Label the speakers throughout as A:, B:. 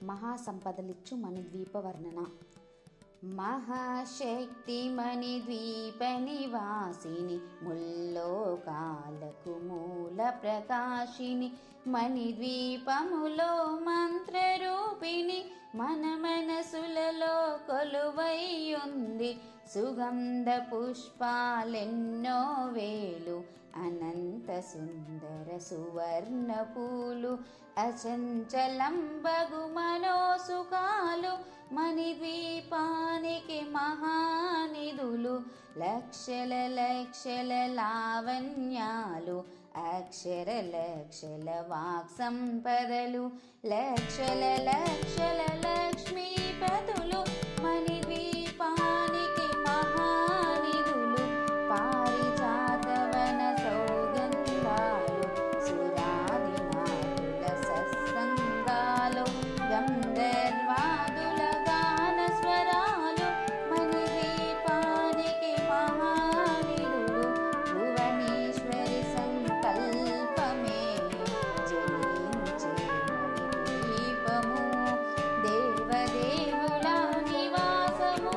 A: మహాసంపదలిచ్చు మణిద్వీప వర్ణన. మహాశక్తి మణిద్వీప నివాసిని, ముల్లోకాలకు మూల ప్రకాశిని, మణిద్వీపములో మంత్రరూపిణి, మన మనసులలో కొలువైయుంది. సుగంధ పుష్పాలెన్నో వేలు, అనంత సుందర సువర్ణ పూలు, అచంచలంబగు మనోసుఖాలు, మణిద్వీపానికి మహానిధులు. లక్షల లక్షల లావణ్యాలు, అక్షర లక్షల వాక్ సంపదలు, లక్షల లక్షల లక్ష్మీపతులు, మణిద్వీపానికి మహానిధులు. పారిజాతవన సౌగంధాలు, సురాదినాథుల సత్సంగాలు, గంధర్వాదుల గాన స్వరాలు, మణిద్వీపానికి మహానిధులు. భువనేశ్వరి సంకల్పమే జనించే మణిద్వీపము, దేవదేవుల నివాసము,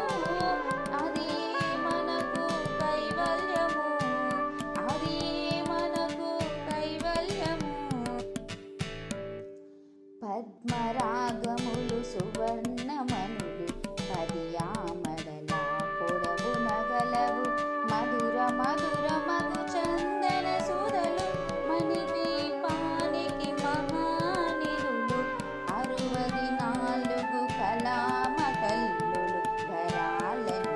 A: అది మనకు కైవల్యము, అది మనకు కైవల్యము. పద్మరాగములు సువర్ణమణులు, పదియామడల పొడవు నగలవు, మధుర మధుర మధు చందన సుధలు, మణిద్వీపానికి మహానిధులు. 64 కళామ కల్లులు, వరాలను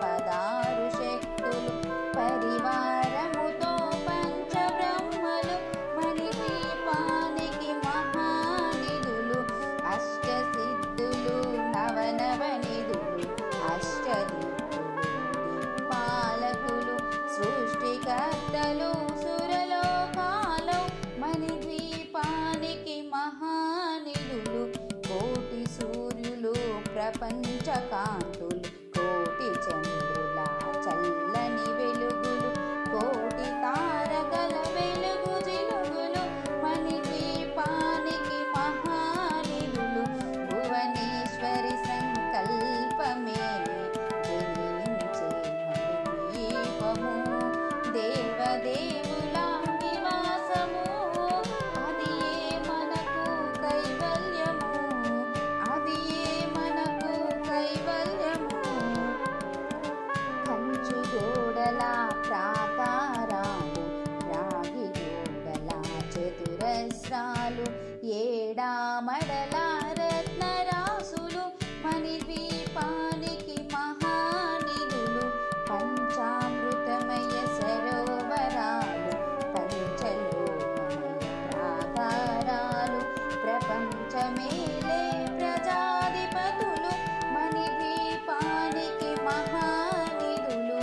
A: పదారు శక్తులు, పరివారముతో పంచబ్రహ్మలు, మణిద్వీపానికి మహానిధులు. అష్టసిద్ధులు నవనవనిధులు, అష్టదిక్కులు దిక్పాలకులు, సృష్టికర్తలు సురలోకాలు, మణిద్వీపానికి మహానిధులు. కోటి సూర్యులు ప్రపంచ కాంతులు, కోటి చంద్రుల చల్లని వెలుగులు, కోటి తారకల వెలుగు జిలుగులు, మణిద్వీపానికి మహానిధులు. భువనేశ్వరి సంకల్పమే జనించే మణిద్వీపము, దేవదేవుల నివాసము, అది మనకు కైవల్యము, అది మనకు కైవల్యము. కంచు గోడల ప్రాకారాలు, రాగి గోడల చతురస్రాలు, ఏడామడల రత్నరాసులు, మణిద్వీపానికి మహానిధులు. పంచామృతమయ సరోవరాలు, పంచలోకమయ ప్రాకారాలు, ప్రపంచమేలే ప్రజాధిపతులు, మణిద్వీపానికి మహానిధులు.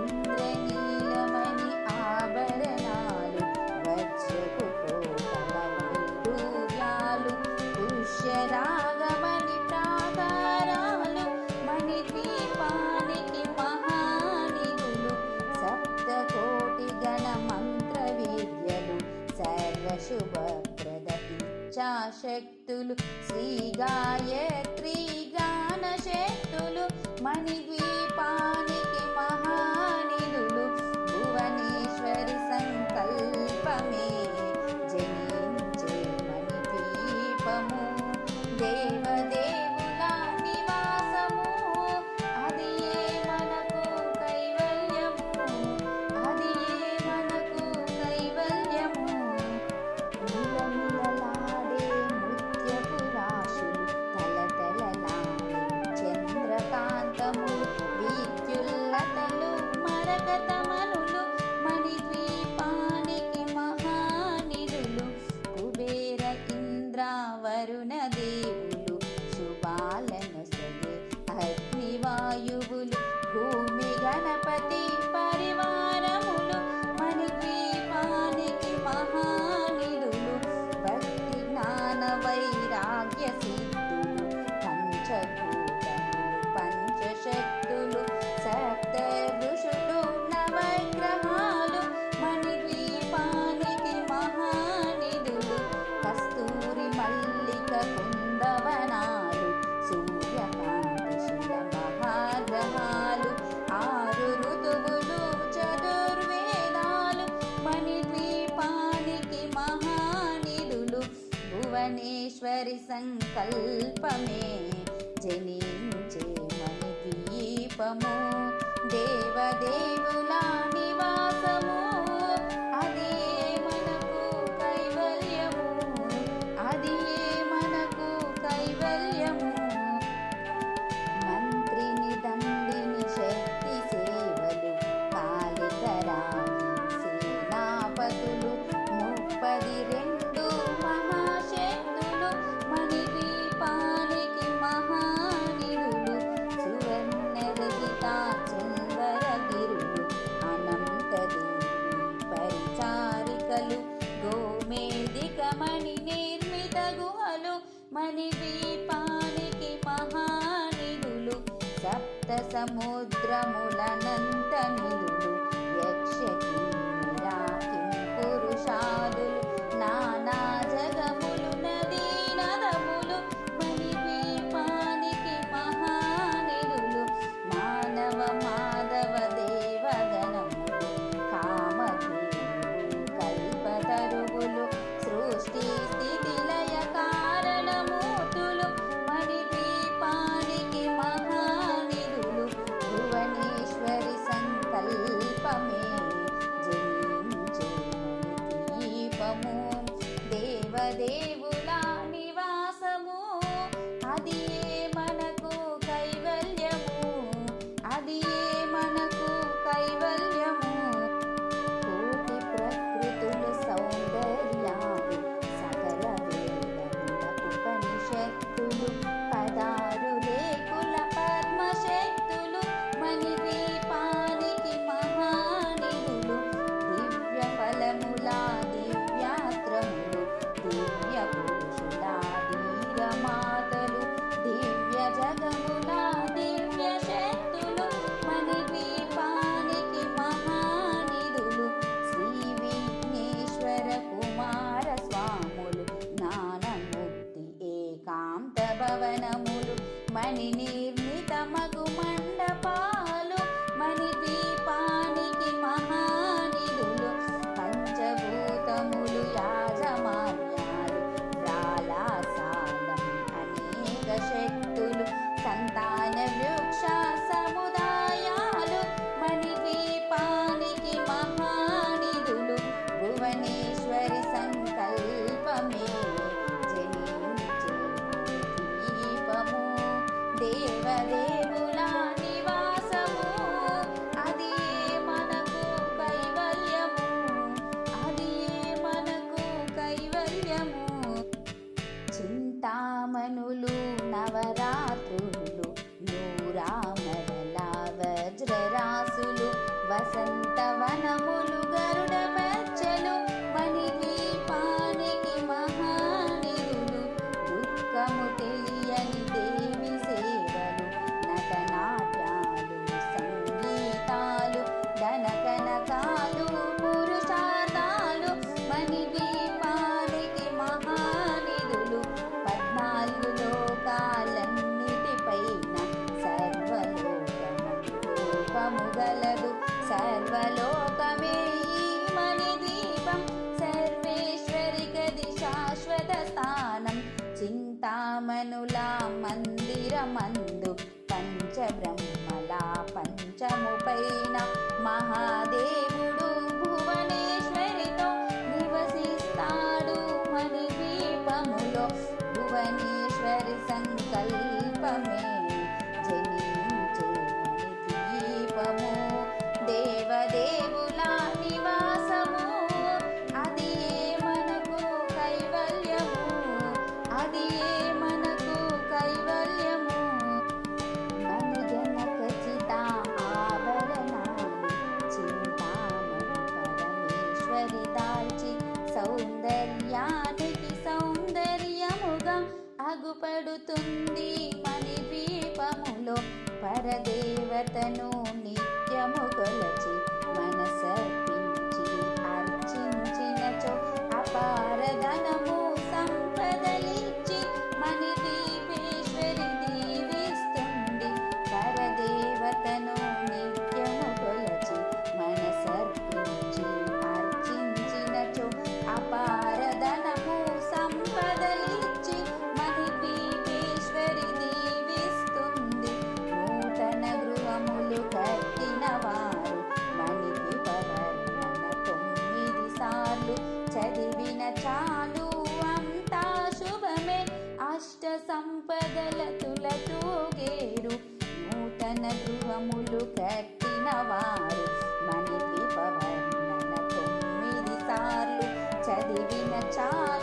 A: ఇంద్రనీలమణి ఆభరణాలు, వజ్రపు కోటల వైడూర్యాలు, పుష్యరాగమణి ప్రాకారాలు, మణిద్వీపానికి మహానిధులు. సప్తకోటి గణ మంత్ర విద్యలు, సర్వశుభప్రద ఇచ్ఛాశక్తులు, శ్రీ గాయత్రి గాన శక్తులు, మణిద్వీపానికి మహానిధులు. భువనేశ్వరి సంకల్పమే జనించే మణిద్వీపము, దేవదేవుల నివాసము, అది మనకు కైవల్యము, అది మనకు కైవల్యము. నిలనిలలాడే నృత్యపు రాశులు, తలతలలాడే చంద్రకాంతములు, విద్యుల్లతలు మరకతమనులు, మణిద్వీపానికి మహానిధులు. కుబేర ఇంద్ర వరుణ దేవులు, శుభాలను సగే అగ్నివాయువులు, భూమి గణపతి పరివారములు, మణిద్వీపానికి మహానిధులు. భక్తి జ్ఞాన వైరాగ్య సిద్ధులు, పంచభూతములు పంచశక్తులు, సప్త ఋషులు నవగ్రహాలు, మణిద్వీపానికి మహానిధులు. కస్తూరి మల్లిక కుందవ భవనాలు సూర్యకాంతి శిల మహాగ్రహాలు 6 ఋతువులు చతుర్వేదాలు మణిద్వీపానికి మహానిధులు భువనేశ్వరి సంకల్పమే జనించే మణిద్వీపము దేవదేవుల నివాసము అది మనకు కైవల్యము అది మనకు కైవల్యము మంత్రిని దండిని శక్తి సేవలు కాళికరాణి సేనాపతులు 32 మహాశక్తులు మణిద్వీపానికి మహానిధులు సువర్ణరజిత సుందరగిరులు అనంతదేవి పరిచారికలు గోమేదిక మణి నిర్మిత గుహలు మణిద్వీపానికి మహానిధులు సప్త సముద్రములనంత నిధులు యక్షకిన్నెరా కింపురుషాదులు నానా జగములు నదీ నదములు మణిద్వీపానికి మహానిధులు మానవ మాధవ దేవగణములు కామధేనులు కల్పతరువులు సృష్టి స్థితి లయ కారణమూర్తులు మణిద్వీపానికి మహానిధులు భువనేశ్వరి సంకల్పమే జనించే మణిద్వీపము దేవదేవుల నివాసము అది మనకు కైవల్యము అది మనకు కైవల్యము కోటి ప్రకృతులు సౌందర్యాలు సకల వేదముల ఉపనిషత్తులు 16 రేకుల పద్మశక్తులు మణిద్వీపానికి మహానిధులు దివ్య ఫలముల దివ్యాత్రములు దివ్య పురుషుల ధీరమాతలు దివ్య జగముల దివ్య శక్తులు మణిద్వీపానికి మహానిధులు శ్రీ విఘ్నేశ్వర కుమార స్వాములు జ్ఞానముక్తి ఏకాంత భవనములు మణి నిర్మిత మగు మండపాలు మణిద్వీపానికి మహానిధులు పంచభూతములు యాజమాన్యాలు రాలాసాలం అనేక శక్తులు సంతాన వృక్ష సముదాయాలు మణిద్వీపానికి మహానిధులు భువనేశ్వరి సంకల్పమే జనించే మణిద్వీపము దేవదేవుల నివాసము అది మనకు కైవల్యము అది మనకు కైవల్యము చింతామణులు నవరాత్రులు నూరామరల వజ్రరాసులు వసంతవనములు గరుడ మచ్చలు మణిద్వీపానికి మహానిధులు దుఃఖము తెలియని దేవి సేవలు నటనాట్యాలు సంగీతాలు ధనకనకాలు పురుషార్థాలు మణిద్వీపానికి మహానిధులు 14 లోకాలన్నిటిపైన సర్వలోకము గలదు సర్వలోకమే ఈ మణిద్వీపం సర్వేశ్వరి గది శాశ్వత స్థానం చింతామణుల మందిరమందు పంచబ్రహ్మల పంచముపైన మహాదేవుడు భువనేశ్వరితో నివసిస్తాడు మణిద్వీపములో భువనేశ్వరి సంకల్పమే జనించే మణిద్వీపము దేవదేవుల నివాసము అది మనకు కైవల్యము అది మనకు కైవల్యము మణిజన ఖచ్చిత ఆభరణాలు చింతామణి పరమేశ్వరి దాల్చి సౌందర్యానికి సౌందర్యముగా అగుపడుతుంది మణిద్వీపములో పరదేవతను నిత్యము కొలచి మనసర్పించి అర్చించినచో అపారధనము సంపదలిచ్చి మణిద్వీప అష్ట సంపదల తులతూగేరు నూతన గృహములు కట్టిన వారు మణిద్వీప వర్ణన 9 సార్లు చదివిన చాలు